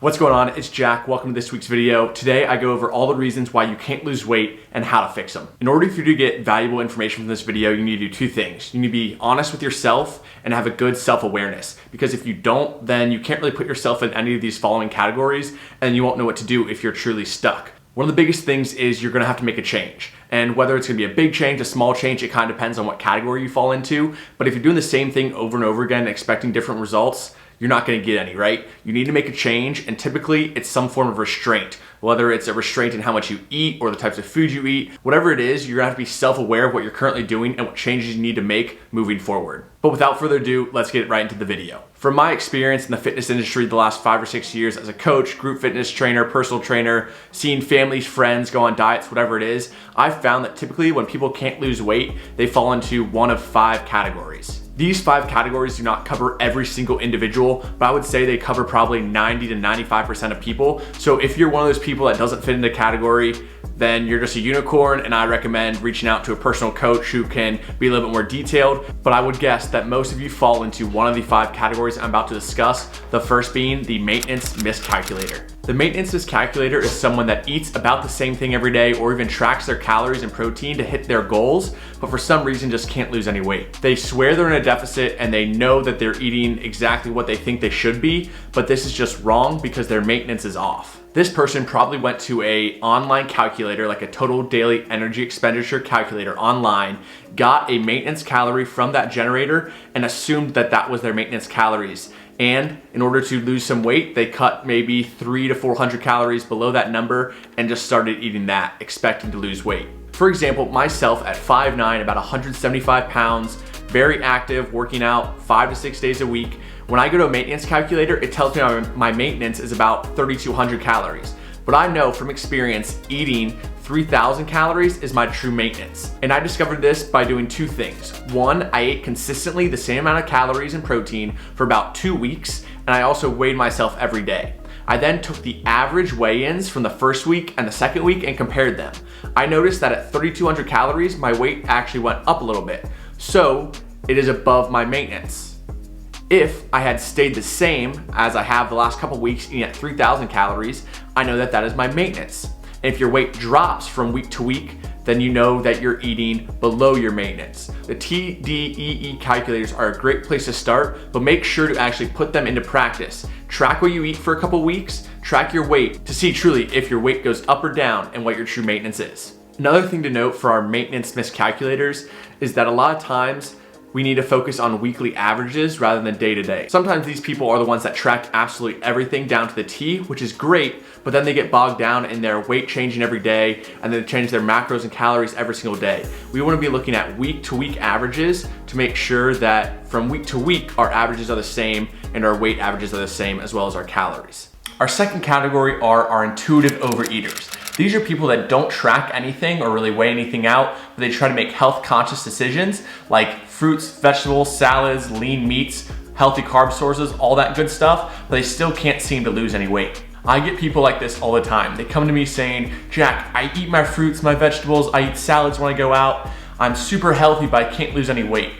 What's going on? It's Jack. Welcome to this week's video. Today I go over all the reasons why you can't lose weight and how to fix them. In order for you to get valuable information from this video, you need to do two things. You need to be honest with yourself and have a good self-awareness, because if you don't, then you can't really put yourself in any of these following categories and you won't know what to do if you're truly stuck. One of the biggest things is you're gonna have to make a change. And whether it's gonna be a big change, a small change, it kind of depends on what category you fall into. But if you're doing the same thing over and over again, expecting different results, you're not gonna get any, right? You need to make a change, and typically it's some form of restraint. Whether it's a restraint in how much you eat or the types of food you eat, whatever it is, you're gonna have to be self-aware of what you're currently doing and what changes you need to make moving forward. But without further ado, let's get right into the video. From my experience in the fitness industry the last 5 or 6 years as a coach, group fitness trainer, personal trainer, seeing families, friends go on diets, whatever it is, I've found that typically when people can't lose weight, they fall into one of 5 categories. These 5 categories do not cover every single individual, but I would say they cover probably 90 to 95% of people. So if you're one of those people that doesn't fit into the category, then you're just a unicorn, and I recommend reaching out to a personal coach who can be a little bit more detailed. But I would guess that most of you fall into one of the 5 categories I'm about to discuss, the first being the maintenance miscalculator. The maintenance miscalculator is someone that eats about the same thing every day or even tracks their calories and protein to hit their goals, but for some reason just can't lose any weight. They swear they're in a deficit and they know that they're eating exactly what they think they should be, but this is just wrong because their maintenance is off. This person probably went to an online calculator, like a total daily energy expenditure calculator online, got a maintenance calorie from that generator and assumed that that was their maintenance calories. And in order to lose some weight, they cut maybe 300 to 400 calories below that number and just started eating that, expecting to lose weight. For example, myself at 5'9", about 175 pounds, very active, working out 5 to 6 days a week. When I go to a maintenance calculator, it tells me my maintenance is about 3,200 calories. But I know from experience, eating 3,000 calories is my true maintenance. And I discovered this by doing 2 things. One, I ate consistently the same amount of calories and protein for about 2 weeks, and I also weighed myself every day. I then took the average weigh-ins from the first week and the second week and compared them. I noticed that at 3,200 calories, my weight actually went up a little bit. So it is above my maintenance. If I had stayed the same as I have the last couple weeks eating at 3,000 calories, I know that that is my maintenance. And if your weight drops from week to week, then you know that you're eating below your maintenance. The TDEE calculators are a great place to start, but make sure to actually put them into practice. Track what you eat for a couple weeks, track your weight to see truly if your weight goes up or down and what your true maintenance is. Another thing to note for our maintenance miscalculators is that a lot of times we need to focus on weekly averages rather than day to day. Sometimes these people are the ones that track absolutely everything down to the T, which is great, but then they get bogged down in their weight changing every day and then change their macros and calories every single day. We want to be looking at week to week averages to make sure that from week to week, our averages are the same and our weight averages are the same, as well as our calories. Our second category are our intuitive overeaters. These are people that don't track anything or really weigh anything out, but they try to make health conscious decisions like fruits, vegetables, salads, lean meats, healthy carb sources, all that good stuff, but they still can't seem to lose any weight. I get people like this all the time. They come to me saying, Jack, I eat my fruits, my vegetables, I eat salads when I go out. I'm super healthy, but I can't lose any weight.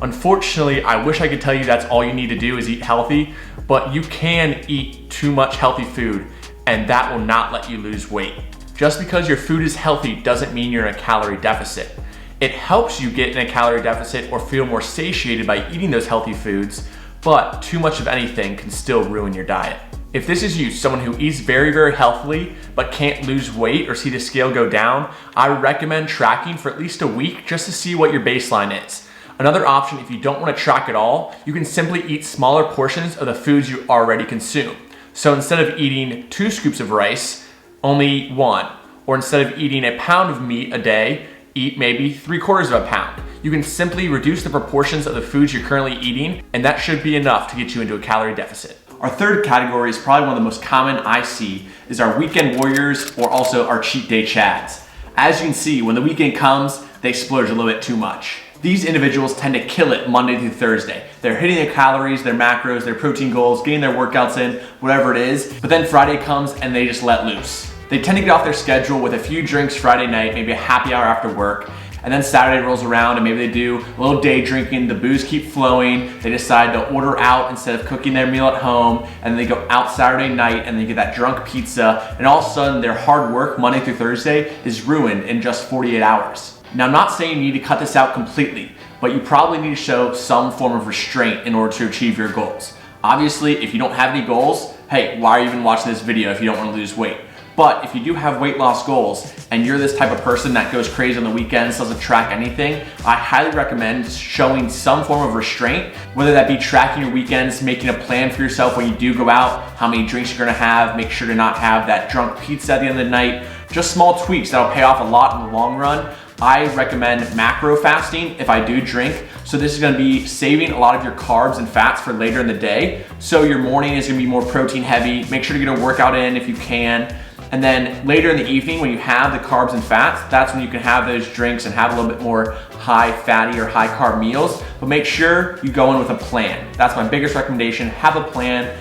Unfortunately, I wish I could tell you that's all you need to do is eat healthy, but you can eat too much healthy food and that will not let you lose weight. Just because your food is healthy doesn't mean you're in a calorie deficit. It helps you get in a calorie deficit or feel more satiated by eating those healthy foods, but too much of anything can still ruin your diet. If this is you, someone who eats very, very healthily, but can't lose weight or see the scale go down, I recommend tracking for at least a week just to see what your baseline is. Another option, if you don't want to track at all, you can simply eat smaller portions of the foods you already consume. So instead of eating 2 scoops of rice, only 1. Or instead of eating a pound of meat a day, eat maybe 3/4 of a pound. You can simply reduce the proportions of the foods you're currently eating, and that should be enough to get you into a calorie deficit. Our third category is probably one of the most common I see, is our weekend warriors, or also our cheat day chads. As you can see, when the weekend comes, they splurge a little bit too much. These individuals tend to kill it Monday through Thursday. They're hitting their calories, their macros, their protein goals, getting their workouts in, whatever it is, but then Friday comes and they just let loose. They tend to get off their schedule with a few drinks Friday night, maybe a happy hour after work, And then Saturday rolls around and maybe they do a little day drinking, the booze keep flowing, they decide to order out instead of cooking their meal at home, and then they go out Saturday night and they get that drunk pizza, and all of a sudden their hard work Monday through Thursday is ruined in just 48 hours. Now, I'm not saying you need to cut this out completely, but you probably need to show some form of restraint in order to achieve your goals. Obviously, if you don't have any goals, hey, why are you even watching this video if you don't want to lose weight? But if you do have weight loss goals and you're this type of person that goes crazy on the weekends, doesn't track anything, I highly recommend showing some form of restraint, whether that be tracking your weekends, making a plan for yourself when you do go out, how many drinks you're gonna have, make sure to not have that drunk pizza at the end of the night, just small tweaks that'll pay off a lot in the long run. I recommend macro fasting if I do drink. So this is gonna be saving a lot of your carbs and fats for later in the day. So your morning is gonna be more protein heavy. Make sure to get a workout in if you can. And then later in the evening, when you have the carbs and fats, that's when you can have those drinks and have a little bit more high fatty or high carb meals. But make sure you go in with a plan. That's my biggest recommendation. Have a plan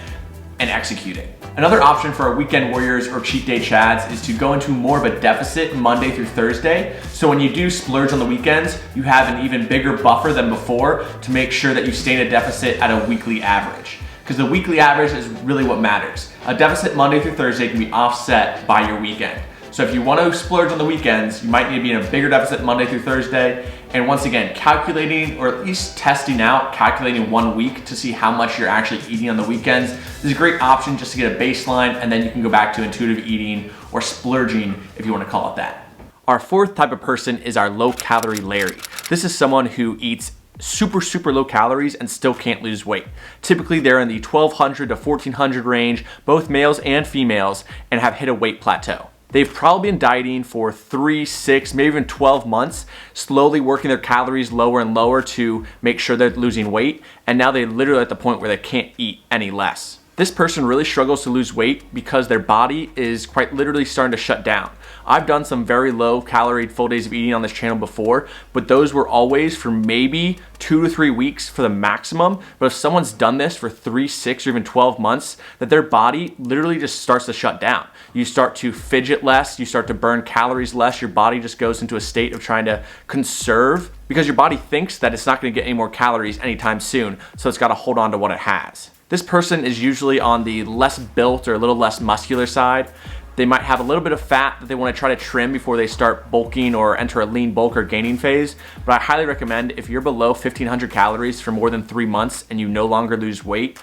and execute it. Another option for our weekend warriors or cheat day chads is to go into more of a deficit Monday through Thursday. So when you do splurge on the weekends, you have an even bigger buffer than before to make sure that you stay in a deficit at a weekly average. Because the weekly average is really what matters. A deficit Monday through Thursday can be offset by your weekend. So if you want to splurge on the weekends, you might need to be in a bigger deficit Monday through Thursday. And once again, calculating or at least testing out, calculating 1 week to see how much you're actually eating on the weekends is a great option just to get a baseline, and then you can go back to intuitive eating or splurging if you want to call it that. Our fourth type of person is our low calorie Larry. This is someone who eats super low calories and still can't lose weight. Typically they're in the 1200 to 1400 range, both males and females, and have hit a weight plateau. They've probably been dieting for 3, 6, maybe even 12 months, slowly working their calories lower and lower to make sure they're losing weight, and now they're literally at the point where they can't eat any less. This person really struggles to lose weight because their body is quite literally starting to shut down. I've done some very low calorie full days of eating on this channel before, but those were always for maybe 2 to 3 weeks for the maximum. But if someone's done this for 3, 6, or even 12 months, that their body literally just starts to shut down. You start to fidget less, you start to burn calories less, your body just goes into a state of trying to conserve because your body thinks that it's not gonna get any more calories anytime soon, so it's gotta hold on to what it has. This person is usually on the less built or a little less muscular side. They might have a little bit of fat that they want to try to trim before they start bulking or enter a lean bulk or gaining phase. But I highly recommend if you're below 1500 calories for more than 3 months and you no longer lose weight,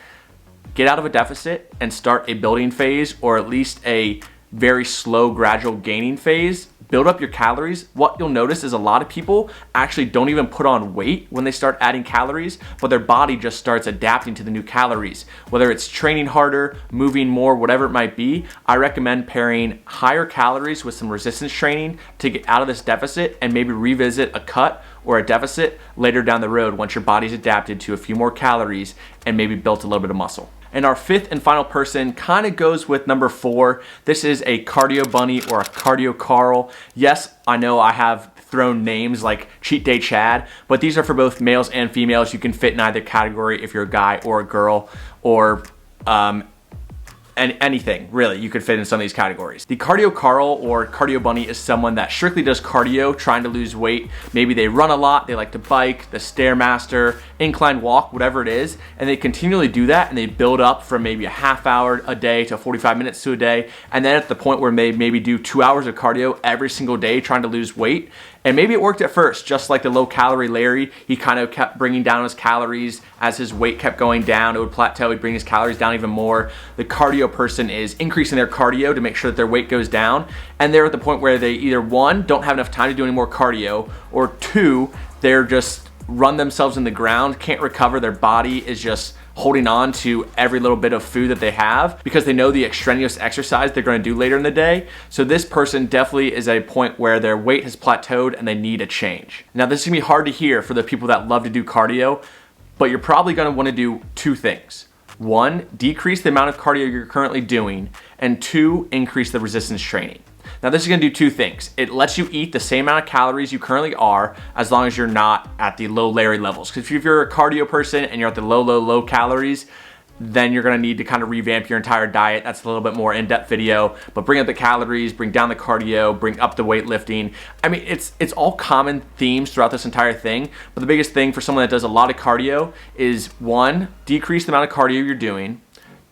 get out of a deficit and start a building phase, or at least a very slow gradual gaining phase. Build up your calories. What you'll notice is a lot of people actually don't even put on weight when they start adding calories, but their body just starts adapting to the new calories. Whether it's training harder, moving more, whatever it might be, I recommend pairing higher calories with some resistance training to get out of this deficit and maybe revisit a cut or a deficit later down the road once your body's adapted to a few more calories and maybe built a little bit of muscle. And our fifth and final person kind of goes with number 4. This is a cardio bunny or a cardio Carl. Yes, I know I have thrown names like Cheat Day Chad, but these are for both males and females. You can fit in either category if you're a guy or a girl, or and anything really, you could fit in some of these categories. The cardio Carl or cardio bunny is someone that strictly does cardio, trying to lose weight. Maybe they run a lot, they like to bike, the Stairmaster, incline walk, whatever it is, and they continually do that, and they build up from maybe a half hour a day to 45 minutes to a day, and then at the point where they maybe do 2 hours of cardio every single day trying to lose weight. And maybe it worked at first, just like the low calorie Larry. He kind of kept bringing down his calories as his weight kept going down. It would plateau, he'd bring his calories down even more. The cardio person is increasing their cardio to make sure that their weight goes down. And they're at the point where they either 1, don't have enough time to do any more cardio, or 2, they're just run themselves in the ground, can't recover. Their body is just holding on to every little bit of food that they have because they know the extraneous exercise they're going to do later in the day. So this person definitely is at a point where their weight has plateaued and they need a change. Now this is going to be hard to hear for the people that love to do cardio, but you're probably going to want to do 2 things. 1, decrease the amount of cardio you're currently doing, and 2, increase the resistance training. Now this is gonna do 2 things. It lets you eat the same amount of calories you currently are, as long as you're not at the low Larry levels. Because if you're a cardio person and you're at the low calories, then you're gonna need to kind of revamp your entire diet. That's a little bit more in-depth video, but bring up the calories, bring down the cardio, bring up the weightlifting. I mean, it's all common themes throughout this entire thing, but the biggest thing for someone that does a lot of cardio is 1, decrease the amount of cardio you're doing.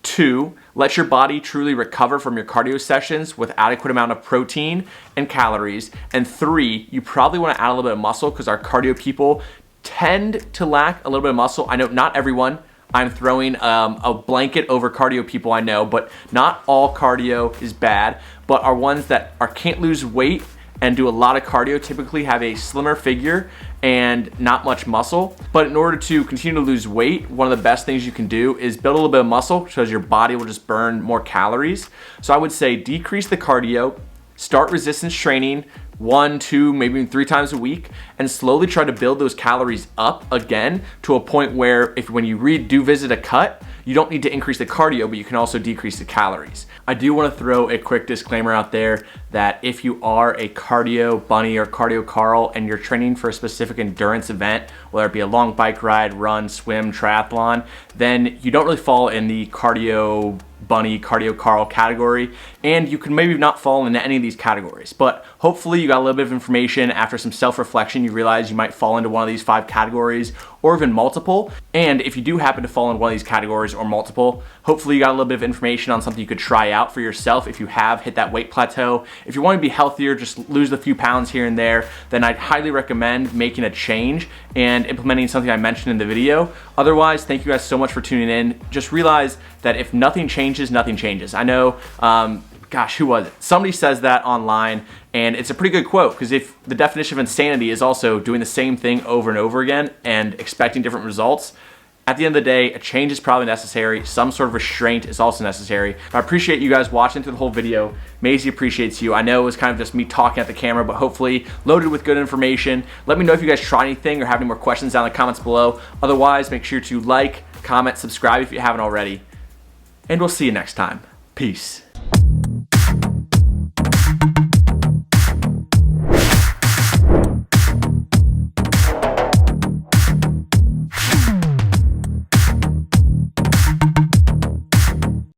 2, let your body truly recover from your cardio sessions with adequate amount of protein and calories. And 3, you probably want to add a little bit of muscle, because our cardio people tend to lack a little bit of muscle. I know not everyone. I'm throwing a blanket over cardio people, I know, but not all cardio is bad. But our ones that can't lose weight and do a lot of cardio typically have a slimmer figure and not much muscle. But in order to continue to lose weight, one of the best things you can do is build a little bit of muscle, because your body will just burn more calories. So I would say decrease the cardio, start resistance training 1, 2, maybe even 3 times a week, and slowly try to build those calories up again to a point where when you do visit a cut, you don't need to increase the cardio, but you can also decrease the calories. I do want to throw a quick disclaimer out there that if you are a cardio bunny or cardio Carl and you're training for a specific endurance event, whether it be a long bike ride, run, swim, triathlon, then you don't really fall in the cardio bunny, cardio Carl category, and you can maybe not fall into any of these categories. But hopefully you got a little bit of information. After some self-reflection, you realize you might fall into one of these 5 categories or even multiple. And if you do happen to fall into one of these categories or multiple, hopefully you got a little bit of information on something you could try out for yourself if you have hit that weight plateau. If you want to be healthier, just lose a few pounds here and there, then I'd highly recommend making a change and implementing something I mentioned in the video. Otherwise, thank you guys so much for tuning in. Just realize that if nothing changes, nothing changes. I know, gosh, who was it? Somebody says that online, and it's a pretty good quote, because if the definition of insanity is also doing the same thing over and over again and expecting different results, at the end of the day, a change is probably necessary. Some sort of restraint is also necessary. I appreciate you guys watching through the whole video. Maisie appreciates you. I know it was kind of just me talking at the camera, but hopefully loaded with good information. Let me know if you guys try anything or have any more questions down in the comments below. Otherwise, make sure to like, comment, subscribe if you haven't already. And we'll see you next time. Peace.